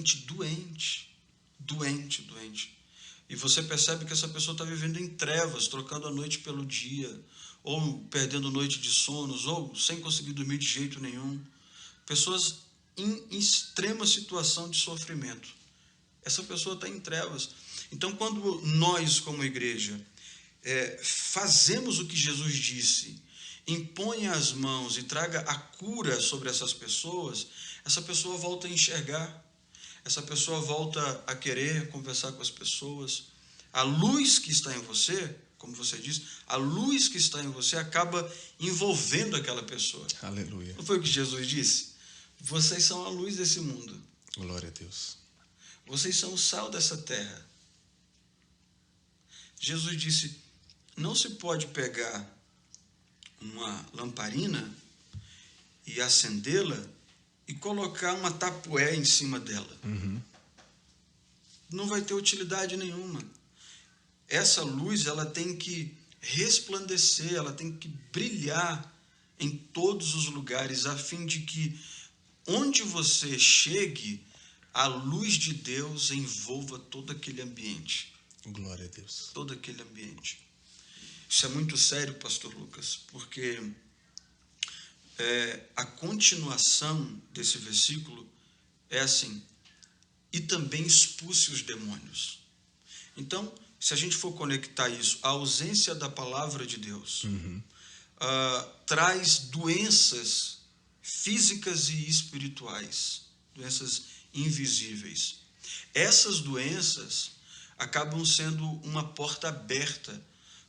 doente, doente, doente. E você percebe que essa pessoa está vivendo em trevas, trocando a noite pelo dia, ou perdendo noite de sonos, ou sem conseguir dormir de jeito nenhum. Pessoas em extrema situação de sofrimento. Essa pessoa está em trevas. Então, quando nós, como igreja, fazemos o que Jesus disse, imponha as mãos e traga a cura sobre essas pessoas, essa pessoa volta a enxergar, essa pessoa volta a querer conversar com as pessoas. A luz que está em você, como você disse, a luz que está em você acaba envolvendo aquela pessoa. Aleluia. Não foi o que Jesus disse? Vocês são a luz desse mundo. Glória a Deus. Vocês são o sal dessa terra. Jesus disse, não se pode pegar uma lamparina e acendê-la e colocar uma tapué em cima dela. Não vai ter utilidade nenhuma. Essa luz, ela tem que resplandecer, ela tem que brilhar em todos os lugares, a fim de que onde você chegue, a luz de Deus envolva todo aquele ambiente. Glória a Deus. Todo aquele ambiente. Isso é muito sério, pastor Lucas, porque a continuação desse versículo é assim, e também expulse os demônios. Então, se a gente for conectar isso à ausência da palavra de Deus, traz doenças físicas e espirituais, doenças invisíveis. Essas doenças acabam sendo uma porta aberta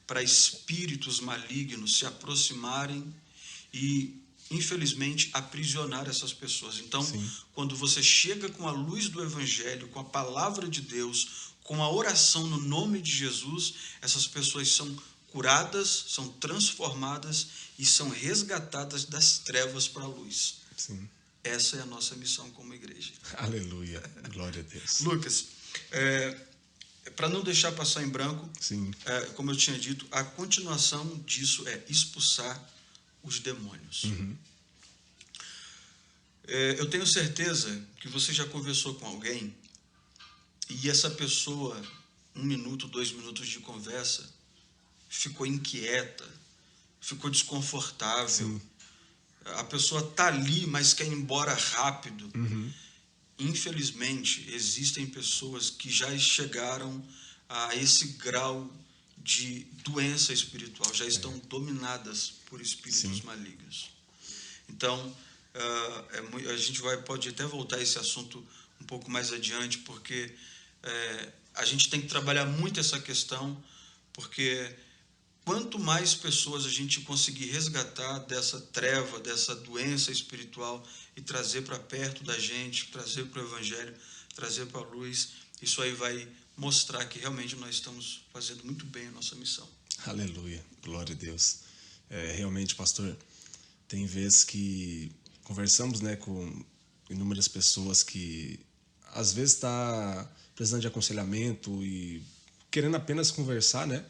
para espíritos malignos se aproximarem e, infelizmente, aprisionar essas pessoas. Então, quando você chega com a luz do Evangelho, com a palavra de Deus, com a oração no nome de Jesus, essas pessoas são curadas, são transformadas e são resgatadas das trevas para a luz. Sim. Essa é a nossa missão como igreja. Aleluia. Glória a Deus. Lucas, para não deixar passar em branco, Sim. como eu tinha dito, a continuação disso é expulsar os demônios. Eu tenho certeza que você já conversou com alguém e essa pessoa, 1 minuto, 2 minutos de conversa, ficou inquieta, ficou desconfortável. Sim. A pessoa está ali, mas quer ir embora rápido. Infelizmente, existem pessoas que já chegaram a esse grau de doença espiritual, já estão dominadas por espíritos malignos. Então, a gente pode até voltar a esse assunto um pouco mais adiante, porque a gente tem que trabalhar muito essa questão, porque quanto mais pessoas a gente conseguir resgatar dessa treva, dessa doença espiritual e trazer para perto da gente, trazer para o Evangelho, trazer para a luz, isso aí vai mostrar que realmente nós estamos fazendo muito bem a nossa missão. Aleluia. Glória a Deus. Realmente, pastor, tem vezes que conversamos, né, com inúmeras pessoas que às vezes está precisando de aconselhamento e querendo apenas conversar, né?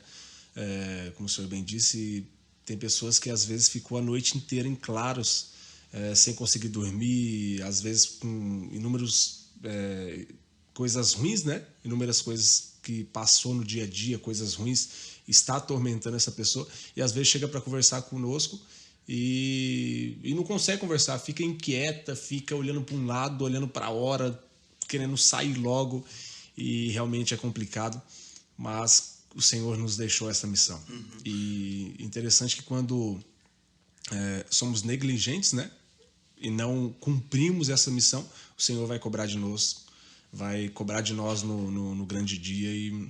Como o senhor bem disse, tem pessoas que às vezes ficou a noite inteira em claros, sem conseguir dormir, às vezes com inúmeras coisas ruins, né? Inúmeras coisas que passou no dia a dia, coisas ruins, está atormentando essa pessoa e às vezes chega para conversar conosco e não consegue conversar, fica inquieta, fica olhando para um lado, olhando para a hora, querendo sair logo, e realmente é complicado, mas o Senhor nos deixou essa missão. E interessante que quando somos negligentes, né, e não cumprimos essa missão, o Senhor vai cobrar de nós, no grande dia, e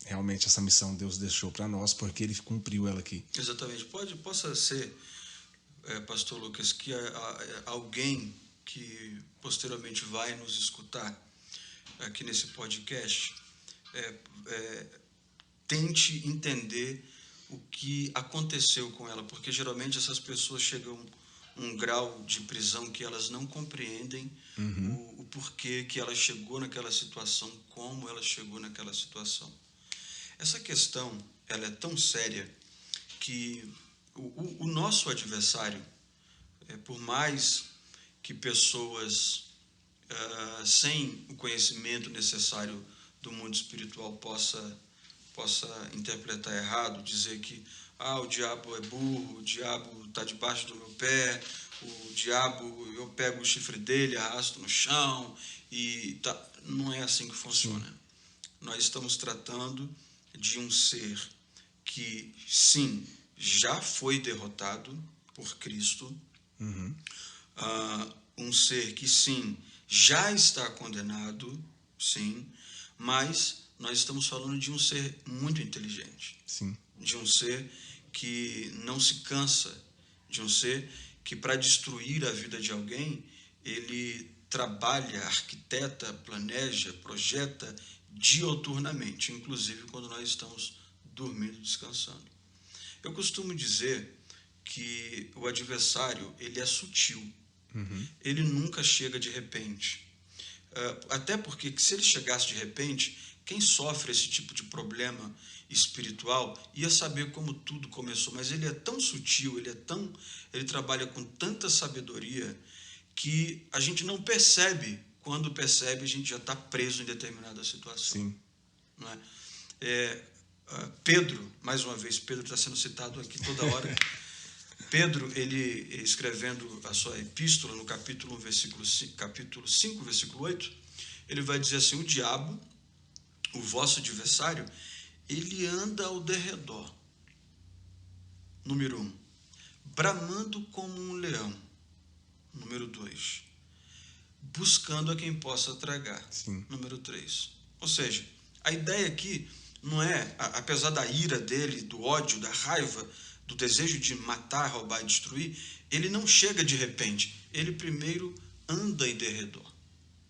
realmente essa missão Deus deixou para nós porque Ele cumpriu ela aqui. Exatamente. Possa ser, pastor Lucas, que alguém que posteriormente vai nos escutar aqui nesse podcast tente entender o que aconteceu com ela, porque geralmente essas pessoas chegam a um grau de prisão que elas não compreendem o porquê que ela chegou naquela situação, como ela chegou naquela situação. Essa questão, ela é tão séria que o nosso adversário, por mais que pessoas sem o conhecimento necessário do mundo espiritual, possa interpretar errado, dizer que o diabo é burro, o diabo está debaixo do meu pé, o diabo, eu pego o chifre dele, arrasto no chão, e não é assim que funciona. Sim. Nós estamos tratando de um ser que, sim, já foi derrotado por Cristo, um ser que, sim, já está condenado, sim, mas nós estamos falando de um ser muito inteligente, sim, de um ser que não se cansa, de um ser que, para destruir a vida de alguém, ele trabalha, arquiteta, planeja, projeta dioturnamente, inclusive quando nós estamos dormindo, descansando. Eu costumo dizer que o adversário, ele é sutil, ele nunca chega de repente, até porque se ele chegasse de repente, quem sofre esse tipo de problema espiritual ia saber como tudo começou, mas ele é tão sutil, ele trabalha com tanta sabedoria que a gente não percebe. Quando percebe, a gente já está preso em determinada situação. Sim. Não é? Pedro, mais uma vez, Pedro está sendo citado aqui toda hora. Pedro, ele escrevendo a sua epístola, no capítulo 5, versículo 8, ele vai dizer assim: o diabo, o vosso adversário, ele anda ao derredor. Número 1, bramando como um leão. Número 2, buscando a quem possa tragar. Sim. Número 3. Ou seja, a ideia aqui não é, apesar da ira dele, do ódio, da raiva, do desejo de matar, roubar e destruir, ele não chega de repente. Ele primeiro anda em derredor.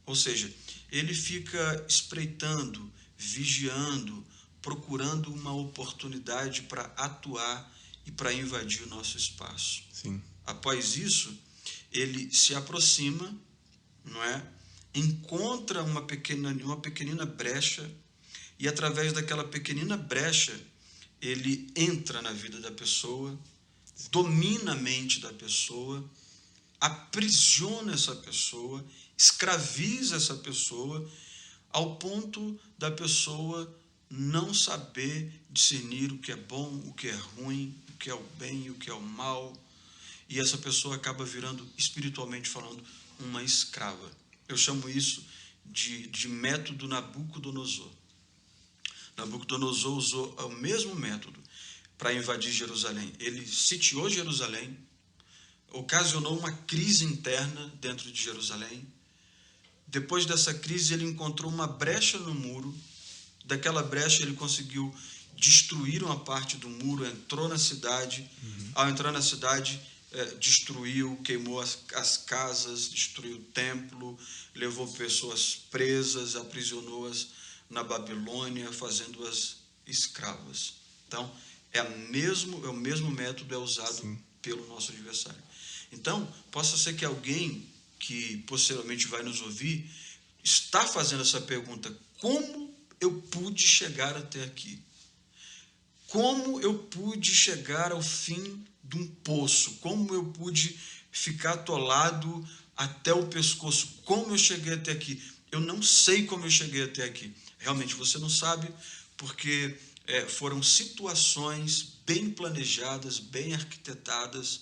Ou seja, ele fica espreitando, vigiando, procurando uma oportunidade para atuar e para invadir o nosso espaço. Sim. Após isso, ele se aproxima, não é? Encontra uma pequenina brecha, e através daquela pequenina brecha, ele entra na vida da pessoa, domina a mente da pessoa, aprisiona essa pessoa, escraviza essa pessoa, ao ponto da pessoa não saber discernir o que é bom, o que é ruim, o que é o bem e o que é o mal, e essa pessoa acaba virando, espiritualmente falando, uma escrava. Eu chamo isso de método Nabucodonosor. Nabucodonosor usou o mesmo método para invadir Jerusalém. Ele sitiou Jerusalém, ocasionou uma crise interna dentro de Jerusalém. Depois dessa crise, ele encontrou uma brecha no muro. Daquela brecha, ele conseguiu destruir uma parte do muro, entrou na cidade. Ao entrar na cidade, destruiu, queimou as casas, destruiu o templo, levou pessoas presas, aprisionou-as na Babilônia, fazendo-as escravas. Então, é o mesmo método usado Sim. pelo nosso adversário. Então, possa ser que alguém que posteriormente vai nos ouvir está fazendo essa pergunta: como eu pude chegar até aqui? Como eu pude chegar ao fim de um poço? Como eu pude ficar atolado até o pescoço? Como eu cheguei até aqui? Eu não sei como eu cheguei até aqui. Realmente você não sabe, porque foram situações bem planejadas, bem arquitetadas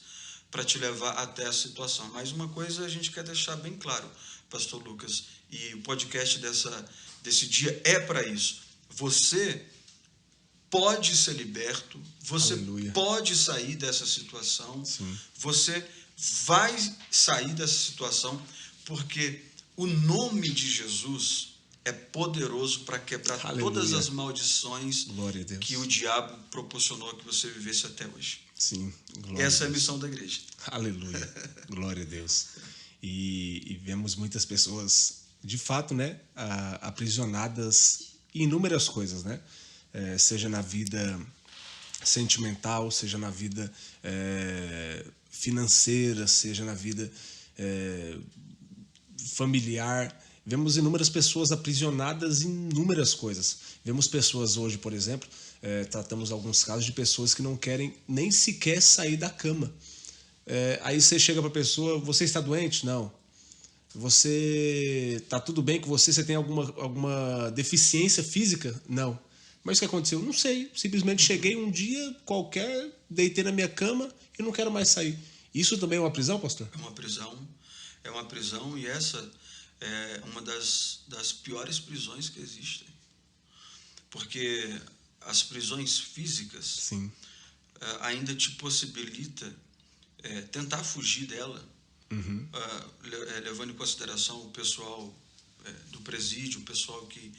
para te levar até essa situação. Mas uma coisa a gente quer deixar bem claro, pastor Lucas, e o podcast desse dia é para isso. Você pode ser liberto, você Aleluia. Pode sair dessa situação, Sim. Você vai sair dessa situação, porque o nome de Jesus é poderoso para quebrar Aleluia. Todas as maldições que o diabo proporcionou que você vivesse até hoje. Sim, essa é a missão da igreja. Aleluia, glória a Deus. E vemos muitas pessoas, de fato, né, aprisionadas em inúmeras coisas, né? Seja na vida sentimental, seja na vida financeira, seja na vida familiar. Vemos inúmeras pessoas aprisionadas em inúmeras coisas. Vemos pessoas hoje, por exemplo, tratamos alguns casos de pessoas que não querem nem sequer sair da cama. Aí você chega para a pessoa: você está doente? Não. Você tá tudo bem com você? Você tem alguma deficiência física? Não. Mas o que aconteceu? Não sei. Simplesmente cheguei um dia qualquer, deitei na minha cama e não quero mais sair. Isso também é uma prisão, pastor? É uma prisão e essa é uma das piores prisões que existem. Porque as prisões físicas Sim. ainda te possibilita tentar fugir dela, levando em consideração o pessoal do presídio, o pessoal que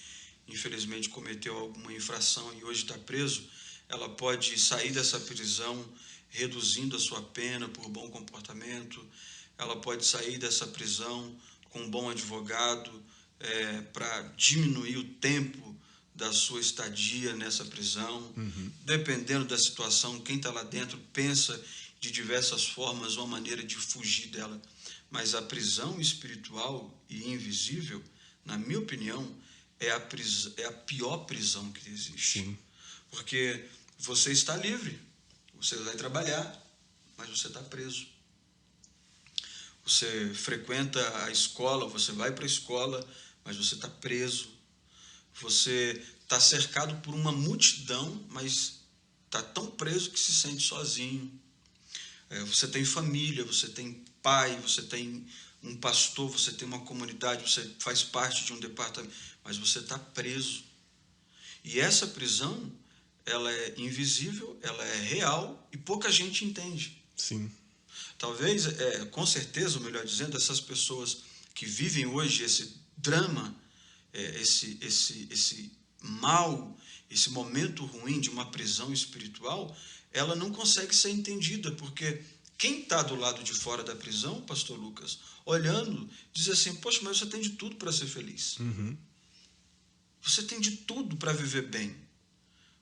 infelizmente cometeu alguma infração e hoje está preso, ela pode sair dessa prisão reduzindo a sua pena por bom comportamento, ela pode sair dessa prisão com um bom advogado para diminuir o tempo da sua estadia nessa prisão. Dependendo da situação, quem está lá dentro pensa de diversas formas uma maneira de fugir dela. Mas a prisão espiritual e invisível, na minha opinião, é a pior prisão que existe. Sim. Porque você está livre, você vai trabalhar, mas você está preso. Você frequenta a escola, você vai para a escola, mas você está preso. Você está cercado por uma multidão, mas está tão preso que se sente sozinho. Você tem família, você tem pai, você tem um pastor, você tem uma comunidade, você faz parte de um departamento, mas você está preso. E essa prisão, ela é invisível, ela é real e pouca gente entende. Sim. Talvez, com certeza, melhor dizendo, essas pessoas que vivem hoje esse drama, esse mal, esse momento ruim de uma prisão espiritual, ela não consegue ser entendida, porque quem está do lado de fora da prisão, pastor Lucas, olhando, diz assim, poxa, mas você tem de tudo para ser feliz. Você tem de tudo para viver bem.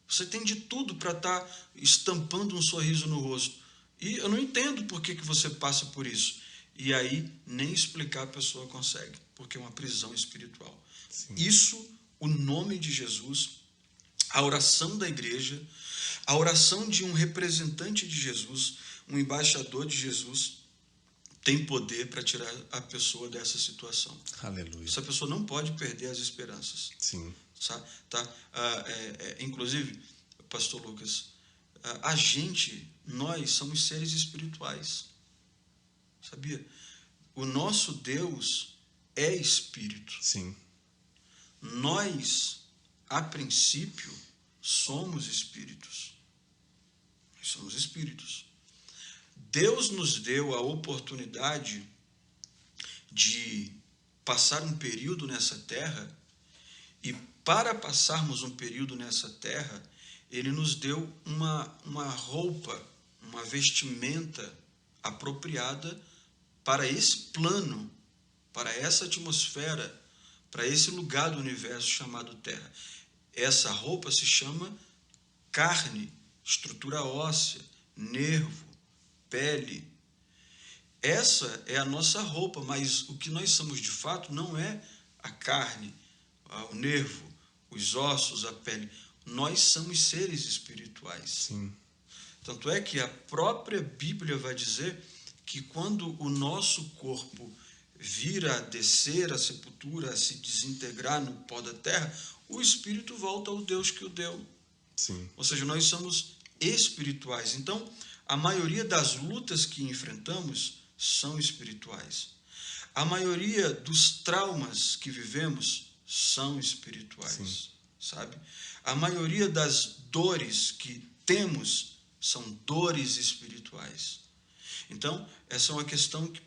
Você tem de tudo para estar estampando um sorriso no rosto. E eu não entendo por que você passa por isso. E aí, nem explicar a pessoa consegue, porque é uma prisão espiritual. Sim. Isso, o nome de Jesus, a oração da igreja, a oração de um representante de Jesus, um embaixador de Jesus, tem poder para tirar a pessoa dessa situação. Aleluia. Essa pessoa não pode perder as esperanças. Sim. Tá? Inclusive, pastor Lucas, nós somos seres espirituais. Sabia? O nosso Deus é espírito. Sim. Nós, a princípio, somos espíritos. Nós somos espíritos. Deus nos deu a oportunidade de passar um período nessa terra, e para passarmos um período nessa terra, Ele nos deu uma roupa, uma vestimenta apropriada para esse plano, para essa atmosfera, para esse lugar do universo chamado Terra. Essa roupa se chama carne, estrutura óssea, nervo, pele. Essa é a nossa roupa, mas o que nós somos de fato não é a carne, o nervo, os ossos, a pele. Nós somos seres espirituais. Sim. Tanto é que a própria Bíblia vai dizer que quando o nosso corpo vir a descer à sepultura, a se desintegrar no pó da terra, o espírito volta ao Deus que o deu. Sim. Ou seja, nós somos espirituais. Então, a maioria das lutas que enfrentamos são espirituais. A maioria dos traumas que vivemos são espirituais. Sim. Sabe? A maioria das dores que temos são dores espirituais. Então, essa é uma questão que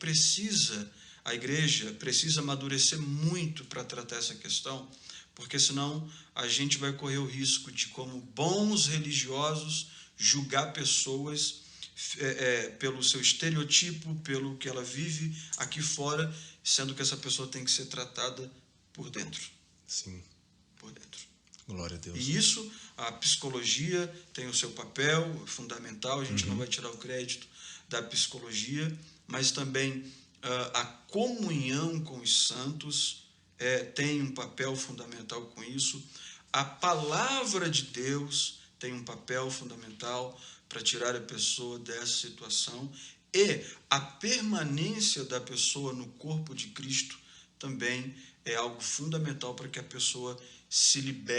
a igreja precisa amadurecer muito para tratar essa questão, porque senão a gente vai correr o risco de, como bons religiosos, julgar pessoas pelo seu estereotipo, pelo que ela vive aqui fora, sendo que essa pessoa tem que ser tratada por dentro. Sim. Por dentro. Glória a Deus. E isso, a psicologia tem o seu papel fundamental, a gente não vai tirar o crédito da psicologia, mas também a comunhão com os santos tem um papel fundamental com isso. A palavra de Deus tem um papel fundamental para tirar a pessoa dessa situação. E a permanência da pessoa no corpo de Cristo também é algo fundamental para que a pessoa se liberte